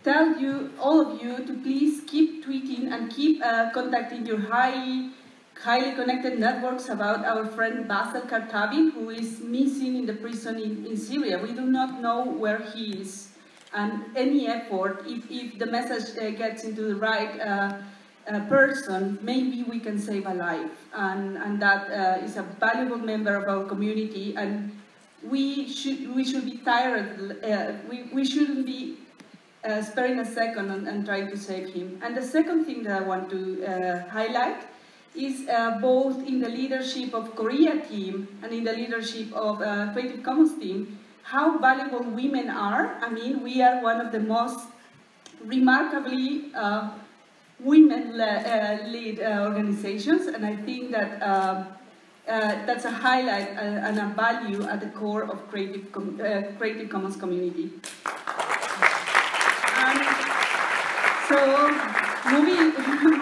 tell all of you, to please keep tweeting and keep contacting your highly connected networks about our friend Basel Kartabi, who is missing in the prison in Syria. We do not know where he is. And any effort, if the message gets into the right person, maybe we can save a life. And that is a valuable member of our community. And we should be tired. We shouldn't be sparing a second and trying to save him. And the second thing that I want to highlight is both in the leadership of Korea team and in the leadership of Creative Commons team, how valuable women are. I mean, we are one of the most remarkably women-led organizations, and I think that that's a highlight and a value at the core of Creative Commons community. So,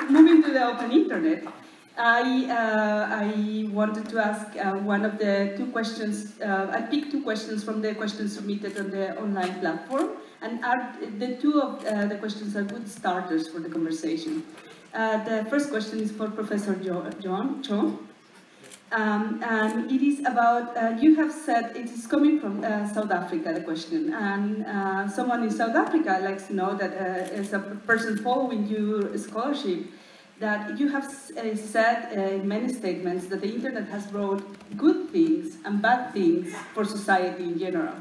moving to the open internet, I wanted to ask one of the two questions. I picked two questions from the questions submitted on the online platform, and the two of the questions are good starters for the conversation. The first question is for Professor John Cho, and it is about, you have said it is coming from South Africa, the question, and someone in South Africa likes to know that as a person following your scholarship, that you have said in many statements that the internet has brought good things and bad things for society in general.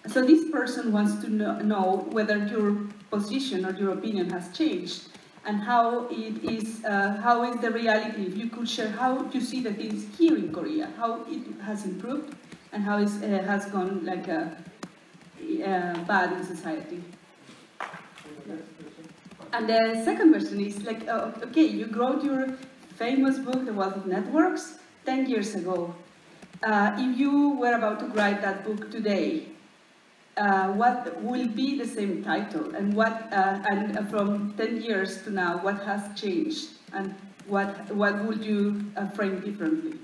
So this person wants to know whether your position or your opinion has changed, and how is the reality. If you could share how you see the things here in Korea, how it has improved, and how it has gone like bad in society. And the second question is like, okay, you wrote your famous book, The Wealth of Networks, 10 years ago. If you were about to write that book today, what will be the same title, and and from 10 years to now, what has changed, and what would you frame differently?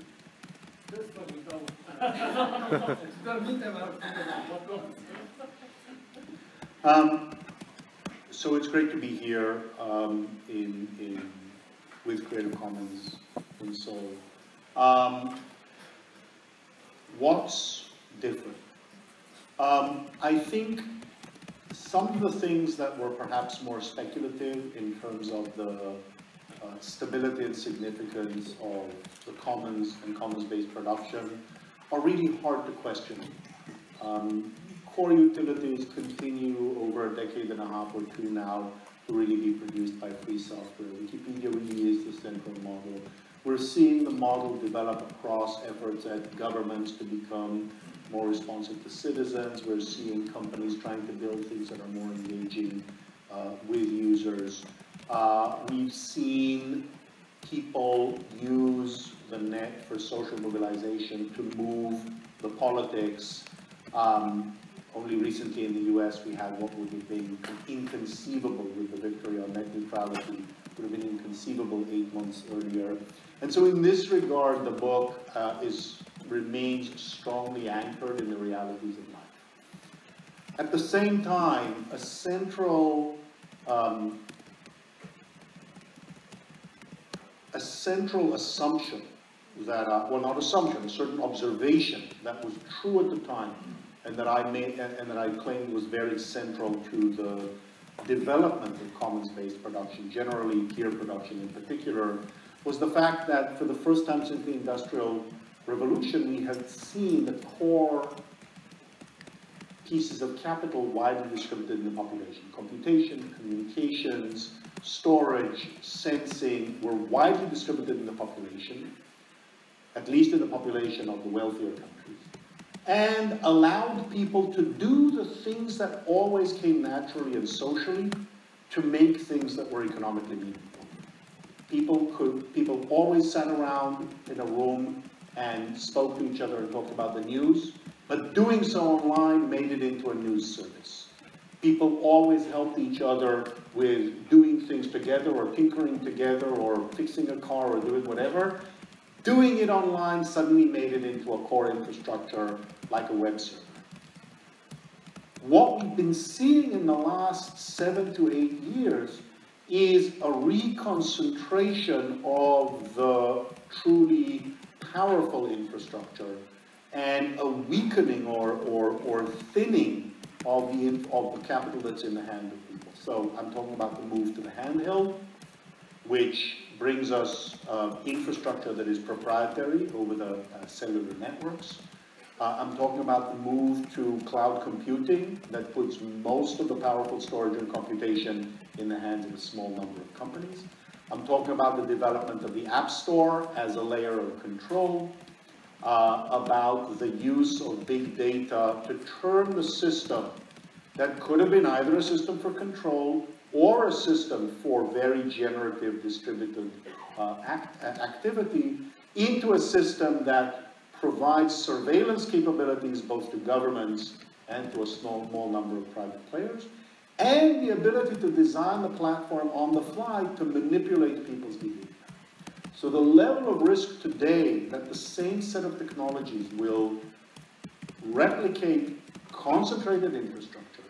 So it's great to be here with Creative Commons in Seoul. What's different? I think some of the things that were perhaps more speculative in terms of the stability and significance of the commons and commons-based production are really hard to question. Core utilities continue over a decade and a half or two now to really be produced by free software. Wikipedia really is the central model. We're seeing the model develop across efforts at governments to become more responsive to citizens. We're seeing companies trying to build things that are more engaging with users. We've seen people use the net for social mobilization to move the politics. Only recently in the US we had what would have been inconceivable with the victory on net neutrality, would have been inconceivable 8 months earlier. And so in this regard, the book remains strongly anchored in the realities of life. At the same time, a central assumption that, well, not assumption, a certain observation that was true at the time, and that I made, and that I claimed was very central to the development of commons-based production, generally peer production in particular, was the fact that for the first time since the Industrial Revolution, we had seen the core pieces of capital widely distributed in the population. Computation, communications, storage, sensing were widely distributed in the population, at least in the population of the wealthier countries, and allowed people to do the things that always came naturally and socially to make things that were economically meaningful. People always sat around in a room and spoke to each other and talked about the news, but doing so online made it into a news service. People always helped each other with doing things together or tinkering together or fixing a car or doing whatever. Doing it online suddenly made it into a core infrastructure like a web server. What we've been seeing in the last 7 to 8 years is a reconcentration of the truly powerful infrastructure and a weakening or thinning of the capital that's in the hand of people. So I'm talking about the move to the handheld, which brings us infrastructure that is proprietary over the cellular networks. I'm talking about the move to cloud computing that puts most of the powerful storage and computation in the hands of a small number of companies. I'm talking about the development of the App Store as a layer of control, about the use of big data to turn the system that could have been either a system for control or a system for very generative distributed activity into a system that provides surveillance capabilities both to governments and to a small number of private players, and the ability to design the platform on the fly to manipulate people's behavior. So the level of risk today that the same set of technologies will replicate concentrated infrastructure,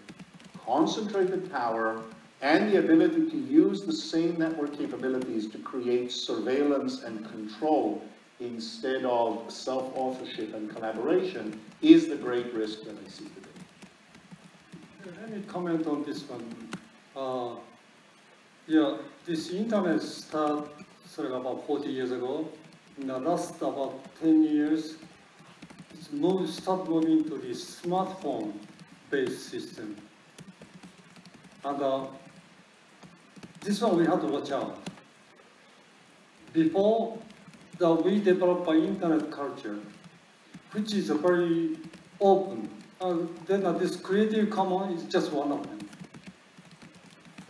concentrated power, and the ability to use the same network capabilities to create surveillance and control instead of self-authorship and collaboration is the great risk that I see today. Let me comment on this one. Yeah, this internet started about 40 years ago. In the last about 10 years, it's started moving to this smartphone-based system. And this one we have to watch out. Before, we developed an internet culture, which is very open. And then this Creative Commons is just one of them.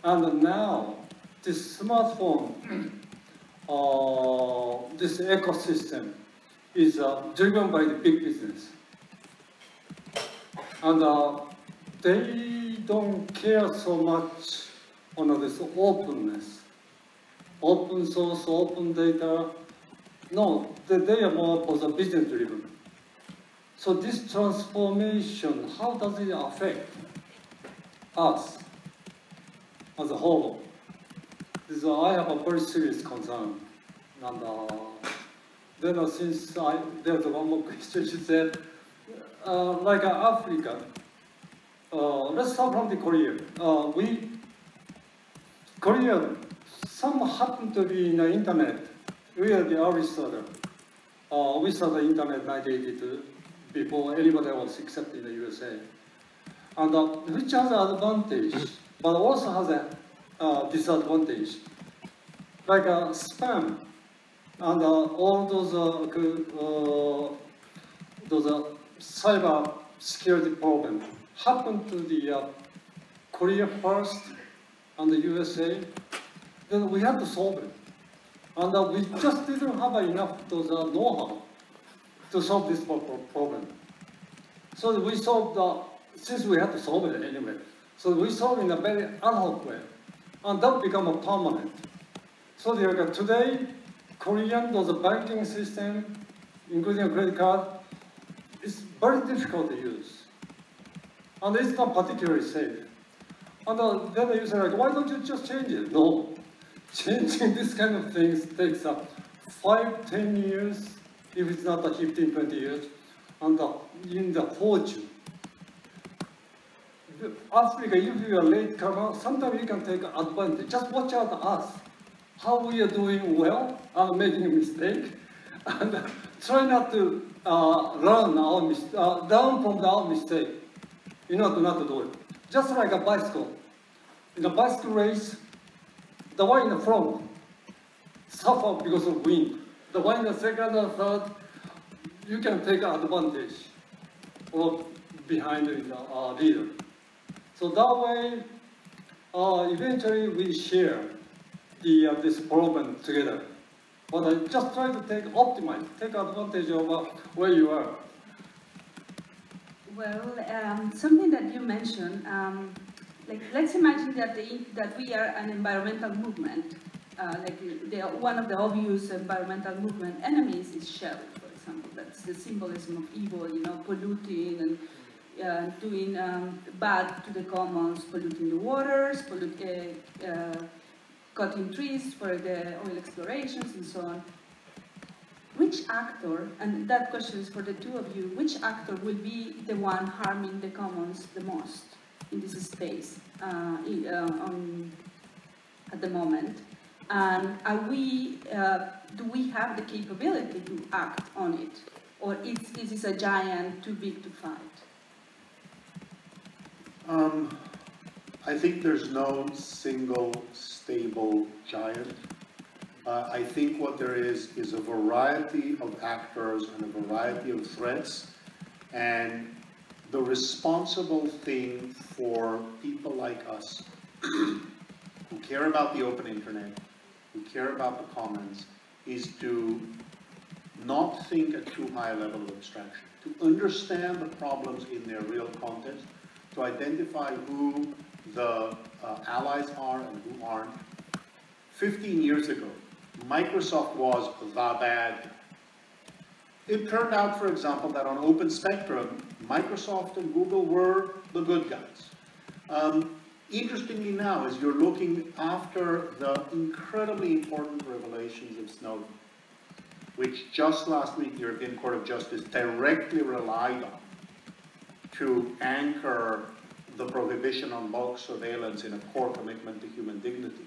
And now, this smartphone, this ecosystem is driven by the big business. And they don't care so much on this openness. Open source, open data. No, they are more for the business driven. So this transformation, how does it affect us as a whole? I have a very serious concern. And then since there's one more question, she said, like Africa, let's start from the Korea. Korea, some happen to be in the internet. We are the early starter. We started the internet in 1982, before anybody was accepted in the USA. And which has an advantage, but also has a disadvantage. Like spam, and all those cyber security problems happen to the Korea first and the USA. Then we had to solve it. And we just didn't have enough know-how to solve this problem. So we solved, since we had to solve it anyway, so we solved in a very ad hoc way. And that became a permanent. So today, Korean banking system, including a credit card, is very difficult to use. And it's not particularly safe. And then you say, like, why don't you just change it? No. Changing this kind of things takes up 5, 10 years, if it's not 15, 20 years, and in the fortune. Africa, if you are late comer, sometimes you can take advantage. Just watch out us, how we are doing well and making a mistake, and try not to learn from our mistake in order not to do it. Just like a bicycle. In a bicycle race, the one in the front suffer because of wind. The one in the second or third, you can take advantage of behind the leader. So that way, eventually we share this problem together. But I just try to take advantage of where you are. Well, something that you mentioned, like let's imagine that we are an environmental movement. One of the obvious environmental movement enemies is Shell, for example. That's the symbolism of evil, polluting and doing bad to the commons, polluting the waters, cutting trees for the oil explorations and so on. Which actor, and that question is for the two of you, which actor will be the one harming the commons the most in this space at the moment? And do we have the capability to act on it? Or is this a giant too big to fight? I think there's no single stable giant. I think what there is a variety of actors and a variety of threats, and the responsible thing for people like us who care about the open internet, who care about the commons, is to not think at too high a level of abstraction, to understand the problems in their real context, to identify who the allies are and who aren't. 15 years ago, Microsoft was the bad. It turned out, for example, that on Open Spectrum, Microsoft and Google were the good guys. Interestingly now, as you're looking after the incredibly important revelations of Snowden, which just last week the European Court of Justice directly relied on to anchor the prohibition on bulk surveillance in a core commitment to human dignity.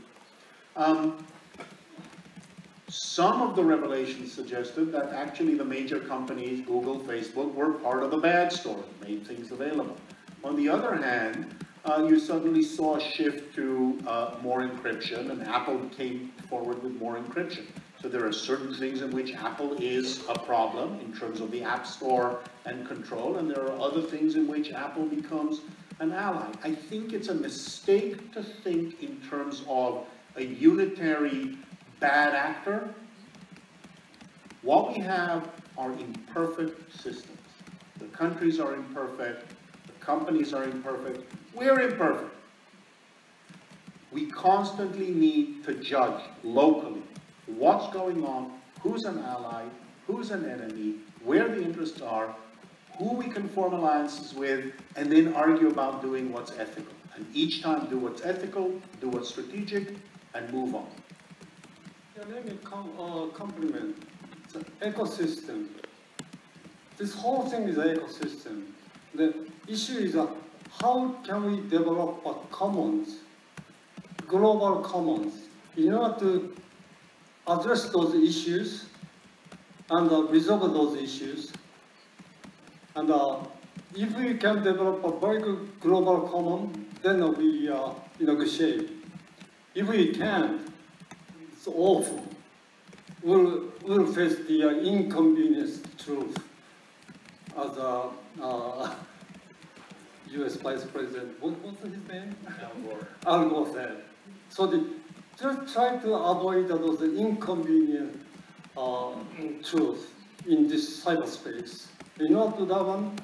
Some of the revelations suggested that actually the major companies, Google, Facebook, were part of the bad story, made things available. On the other hand, you suddenly saw a shift to more encryption, and Apple came forward with more encryption. So there are certain things in which Apple is a problem in terms of the App Store and control, and there are other things in which Apple becomes an ally. I think it's a mistake to think in terms of a unitary bad actor. What we have are imperfect systems. The countries are imperfect, the companies are imperfect, we're imperfect. We constantly need to judge locally what's going on, who's an ally, who's an enemy, where the interests are, who we can form alliances with, and then argue about doing what's ethical. And each time do what's ethical, do what's strategic, and move on. Yeah, let me compliment the ecosystem. This whole thing is an ecosystem. The issue is how can we develop a commons, global commons, in order to address those issues and resolve those issues. And if we can develop a very good global common, then we are in a good shape. If we can't, it's awful. We'll face the inconvenience truth, as U.S. Vice President, what's his name? Al Gore said. So just try to avoid those inconvenient truth in this cyberspace. In order to that one,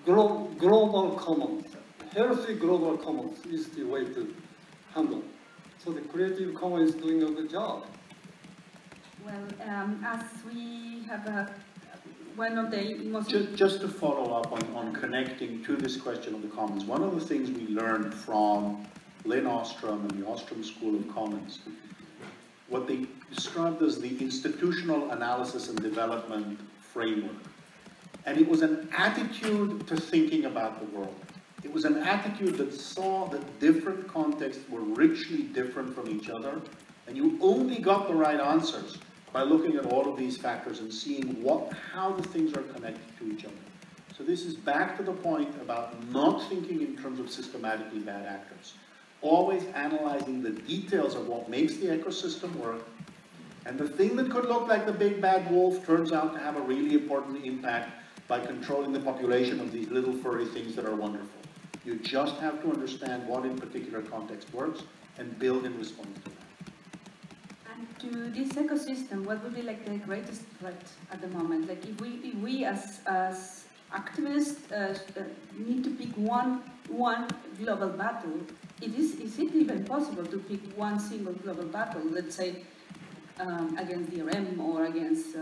global commons, healthy global commons is the way to handle. So the Creative Commons is doing a good job. Well, as we have one of the most... Just to follow up on connecting to this question of the commons, one of the things we learned from Lynn Ostrom and the Ostrom School of Commons, what they described as the institutional analysis and development framework. And it was an attitude to thinking about the world. It was an attitude that saw that different contexts were richly different from each other, and you only got the right answers by looking at all of these factors and seeing how the things are connected to each other. So this is back to the point about not thinking in terms of systematically bad actors. Always analyzing the details of what makes the ecosystem work, and the thing that could look like the big bad wolf turns out to have a really important impact by controlling the population of these little furry things that are wonderful. You just have to understand what in particular context works and build in response to that. And to this ecosystem, what would be like the greatest threat at the moment? Like if we as activists need to pick one global battle, is it even possible to pick one single global battle, let's say against DRM or against,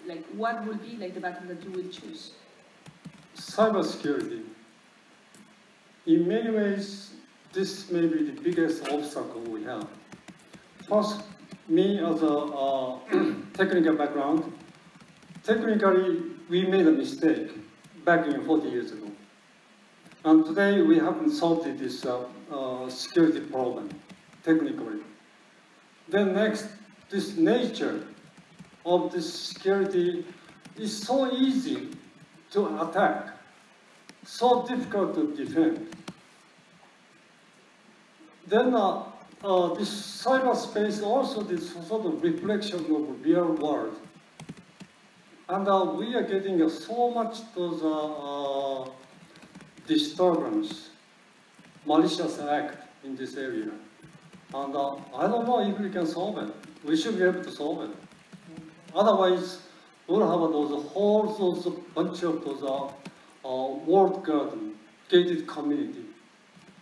like what would be like the battle that you would choose? cybersecurity. In many ways, this may be the biggest obstacle we have. First, me as a technical background, technically we made a mistake back in 40 years ago. And today we haven't solved this security problem, technically. Then next, this nature of this security is so easy to attack, so difficult to defend. Then this cyberspace also this sort of reflection of real world. And we are getting so much those disturbance, malicious act in this area. And I don't know if we can solve it. We should be able to solve it. Otherwise, we'll have those bunch of those walled garden, gated community.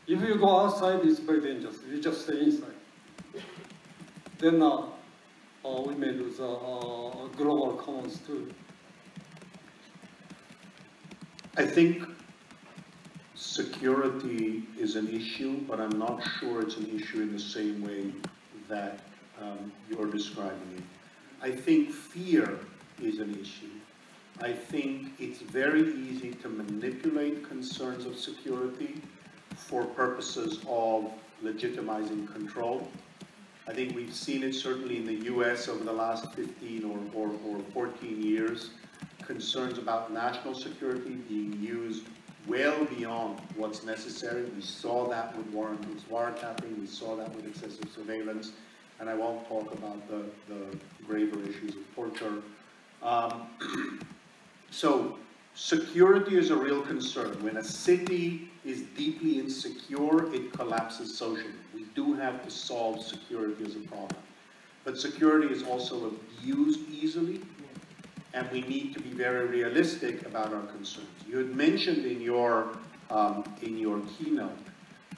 If you go outside, it's very dangerous. You just stay inside. Then we may lose global commons too. I think security is an issue, but I'm not sure it's an issue in the same way that you're describing it. I think fear is an issue. I think it's very easy to manipulate concerns of security for purposes of legitimizing control. I think we've seen it certainly in the US over the last 15 or 14 years, concerns about national security being used well beyond what's necessary. We saw that with warrantless wiretapping, we saw that with excessive surveillance, and I won't talk about the graver issues of torture. So security is a real concern. When a city is deeply insecure, it collapses socially. We do have to solve security as a problem. But security is also abused easily, and we need to be very realistic about our concerns. You had mentioned in your keynote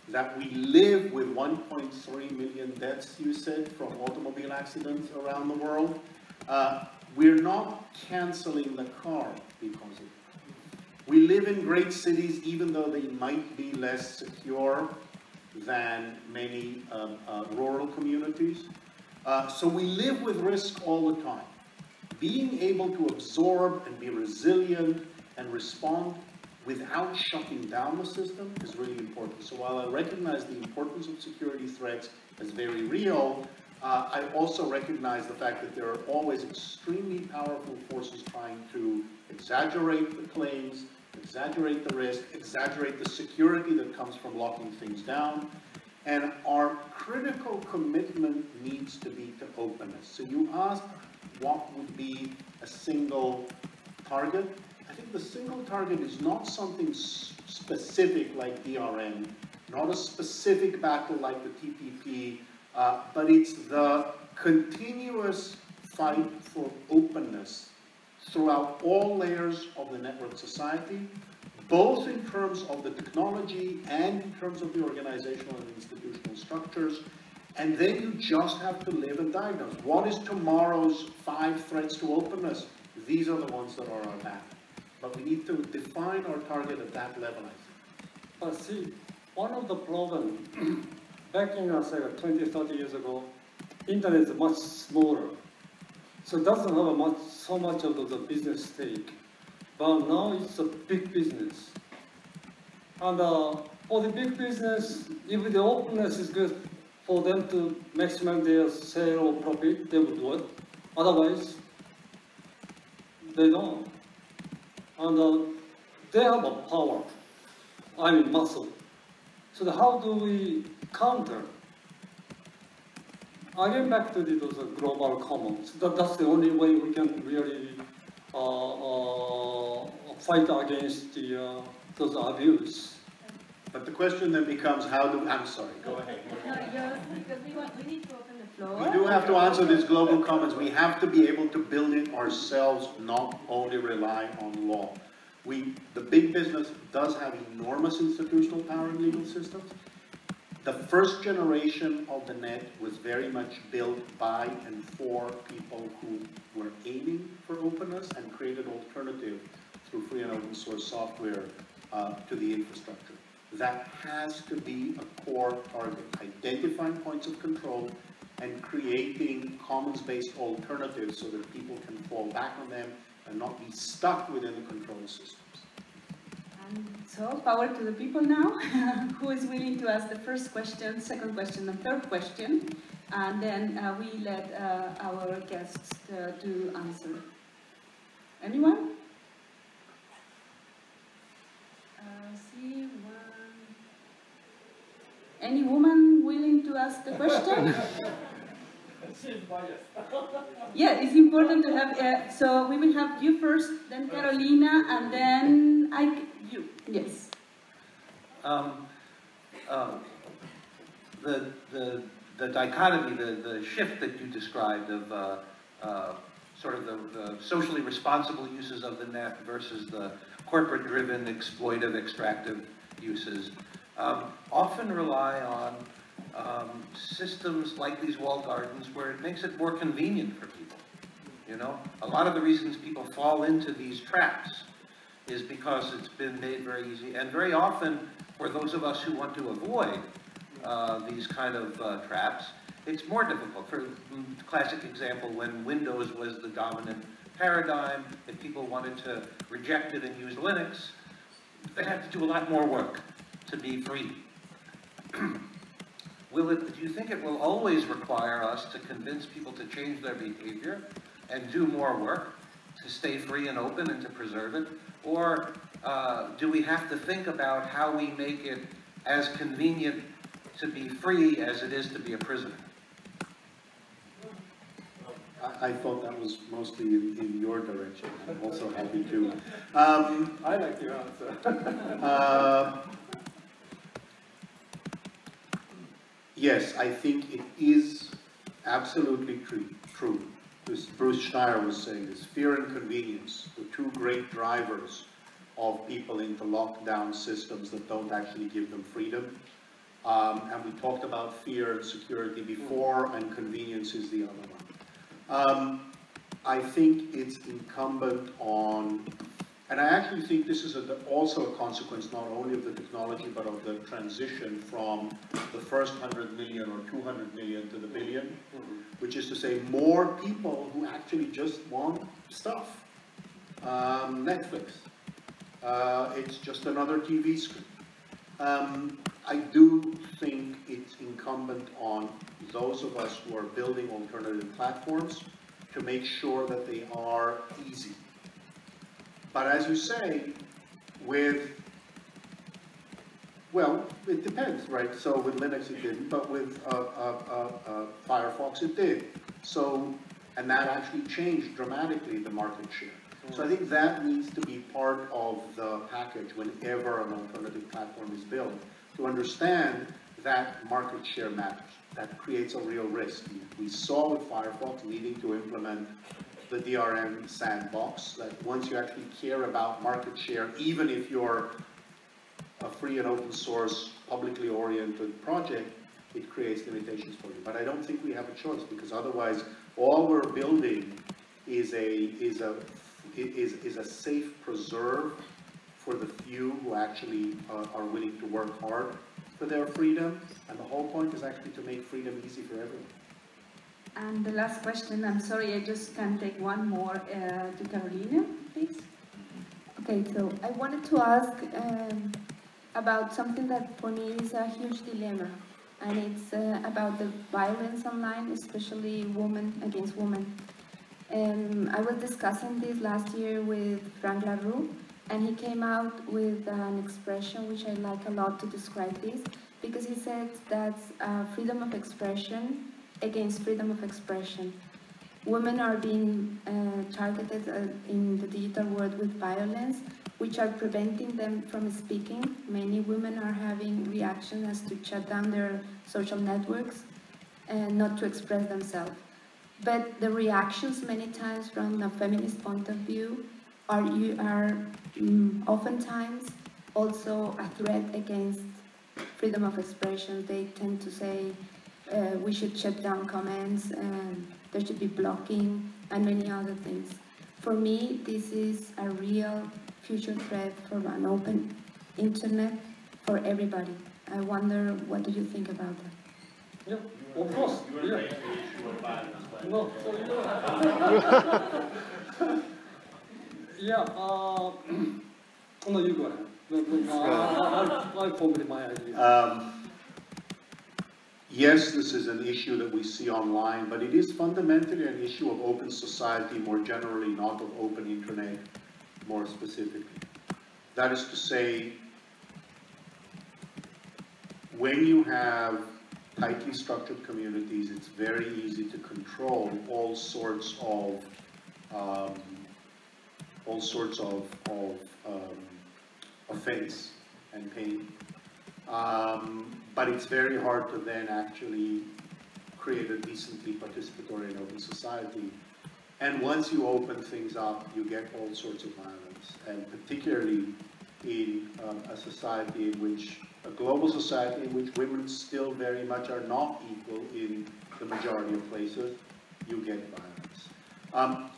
that we live with 1.3 million deaths, you said, from automobile accidents around the world. We're not canceling the car because of it. We live in great cities, even though they might be less secure than many rural communities. So we live with risk all the time. Being able to absorb and be resilient and respond without shutting down the system is really important. So while I recognize the importance of security threats as very real, I also recognize the fact that there are always extremely powerful forces trying to exaggerate the claims, exaggerate the risk, exaggerate the security that comes from locking things down. And our critical commitment needs to be to openness. So you asked what would be a single target. I think the single target is not something specific like DRM, not a specific battle like the TPP, but it's the continuous fight for openness throughout all layers of the network society, both in terms of the technology and in terms of the organizational and institutional structures. And then you just have to live and diagnose. What is tomorrow's 5 threats to openness? These are the ones that are our battle. But we need to define our target at that level, I think. But see, one of the problems, back in say 20, 30 years ago, internet is much smaller. So it doesn't have so much of the business stake. But now it's a big business. And for the big business, if the openness is good for them to maximize their sale or profit, they would do it. Otherwise, they don't. And they have a power, muscle. So how do we counter? Again, back to those global commons. That's the only way we can really fight against those abuse. But the question then becomes, how do, I'm sorry, go ahead. No, because we need to open the floor. We do have to answer these global commons. We have to be able to build it ourselves, not only rely on law. The big business does have enormous institutional power in legal systems. The first generation of the net was very much built by and for people who were aiming for openness and created alternative through free and open source software to the infrastructure. That has to be a core target, identifying points of control and creating commons-based alternatives so that people can fall back on them and not be stuck within the control systems. And so, power to the people now. Who is willing to ask the first question, second question, and third question? And then we let our guests to answer. Anyone? See one. Any woman willing to ask the question? Yeah, it's important to have. So we will have you first, then Carolina, and then you. Yes. The dichotomy, the shift that you described of sort of the socially responsible uses of the net versus the corporate-driven, exploitive, extractive uses, often rely on systems like these walled gardens where it makes it more convenient for people. You know, a lot of the reasons people fall into these traps is because it's been made very easy, and very often for those of us who want to avoid these kind of traps, it's more difficult. For classic example, when Windows was the dominant paradigm, if people wanted to reject it and use Linux, they had to do a lot more work to be free. Do you think it will always require us to convince people to change their behavior and do more work to stay free and open and to preserve it? Or do we have to think about how we make it as convenient to be free as it is to be a prisoner? I thought that was mostly in your direction. I'm also happy to. I like your answer. Yes, I think it is absolutely true. As Bruce Schneier was saying, this fear and convenience, the two great drivers of people into lockdown systems that don't actually give them freedom. And we talked about fear and security before, and convenience is the other one. I think it's incumbent on, and I actually think this is also a consequence not only of the technology, but of the transition from the first 100 million or 200 million to the billion, which is to say more people who actually just want stuff. Netflix, it's just another TV screen. I do think it's incumbent on those of us who are building alternative platforms to make sure that they are easy. But as you say, well, it depends, right? So with Linux it didn't, but with Firefox it did. So, and that actually changed dramatically the market share. So I think that needs to be part of the package whenever an alternative platform is built, to understand that market share matters. That creates a real risk. We saw with Firefox needing to implement the DRM sandbox, that once you actually care about market share, even if you're a free and open source, publicly oriented project, it creates limitations for you. But I don't think we have a choice, because otherwise all we're building is a safe preserve for the few who actually are willing to work hard for their freedom, and the whole point is actually to make freedom easy for everyone. And the last question, I'm sorry, I just can take one more to Carolina, please. Okay, so I wanted to ask about something that for me is a huge dilemma, and it's about the violence online, especially women against women. I was discussing this last year with Frank LaRue, and he came out with an expression which I like a lot to describe this, because he said that's freedom of expression against freedom of expression. Women are being targeted in the digital world with violence, which are preventing them from speaking. Many women are having reactions as to shut down their social networks and not to express themselves. But the reactions many times from a feminist point of view are oftentimes also a threat against freedom of expression. They tend to say we should shut down comments, there should be blocking, and many other things. For me, this is a real future threat from an open internet for everybody. I wonder, what do you think about that? Yeah, of course. Yeah. No, so yeah. No, you go ahead. No, I'll formulate my idea. Yes, this is an issue that we see online, but it is fundamentally an issue of open society more generally, not of open internet more specifically. That is to say, when you have tightly structured communities, it's very easy to control all sorts of offense and pain. But it's very hard to then actually create a decently participatory and open society. And once you open things up, you get all sorts of violence, and particularly in a society in which, a global society in which women still very much are not equal in the majority of places, you get violence.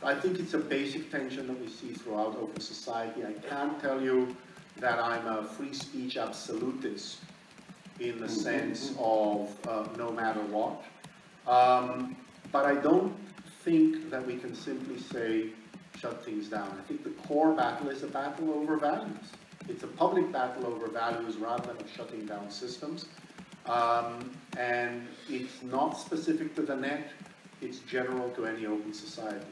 I think it's a basic tension that we see throughout open society. I can't tell you that I'm a free speech absolutist in the sense of no matter what. But I don't think that we can simply say, shut things down. I think the core battle is a battle over values. It's a public battle over values rather than of shutting down systems. And it's not specific to the net, it's general to any open society.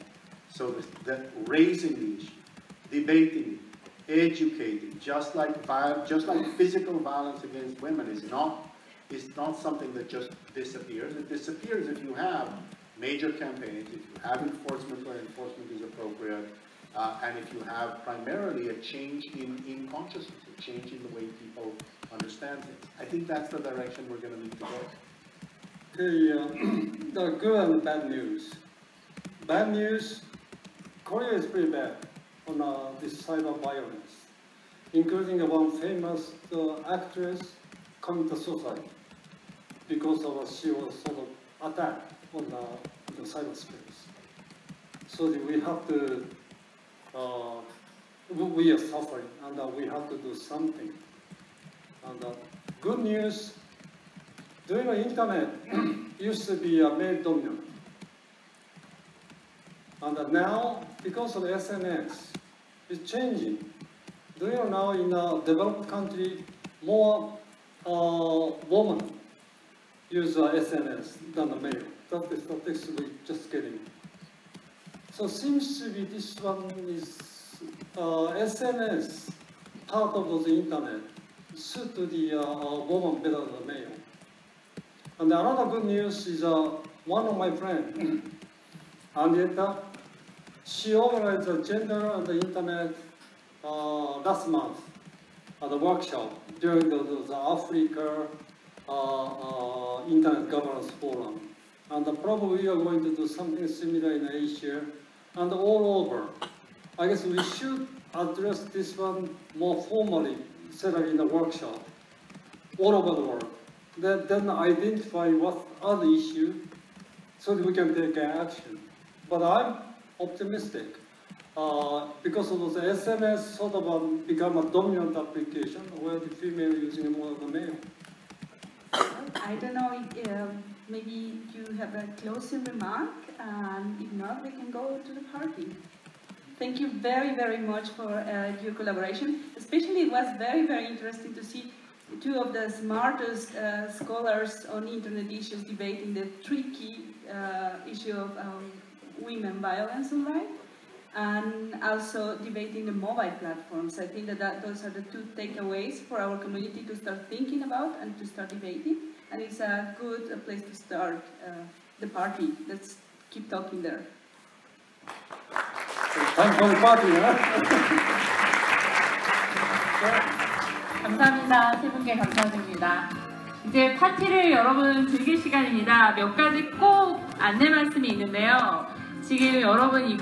So that raising the issue, debating it, educating, just like physical violence against women is not something that just disappears. It disappears if you have major campaigns, if you have enforcement where enforcement is appropriate, and if you have primarily a change in consciousness, a change in the way people understand things. I think that's the direction we're going to need to go. The good and bad news. Bad news, Korea is pretty bad on this cyber violence, including one famous actress committed suicide because of she was sort of attacked on the cyberspace. So we have to, we are suffering, and we have to do something. And good news, during the internet used to be a male dominant. And now, because of SNS, it's changing. Do you know now in a developed country, more women use SNS than the male? That is statistics we just getting. So seems to be this one is SNS, part of the internet, suit to the woman better than the male. And another good news is one of my friends, Anita, she organized a gender on the internet last month at a workshop during the Africa Internet Governance Forum. And probably we are going to do something similar in Asia and all over. I guess we should address this one more formally, set up in a workshop all over the world. Then identify what are the issues so that we can take action. But I'm optimistic because of those SMS sort of become a dominant application where the female using more than the male. I don't know if maybe you have a closing remark, and if not, we can go to the party. Thank you very, very much for your collaboration. Especially it was very, very interesting to see two of the smartest scholars on internet issues debating the tricky issue of women violence online, and also debating the mobile platforms. I think that those are the two takeaways for our community to start thinking about and to start debating. And it's a good place to start the party. Let's keep talking there. Time for the party, 감사합니다. 세 분께 감사드립니다. 이제 파티를 여러분 즐길 시간입니다. 몇 가지 꼭 안내 말씀이 있는데요. 지금 여러분 이거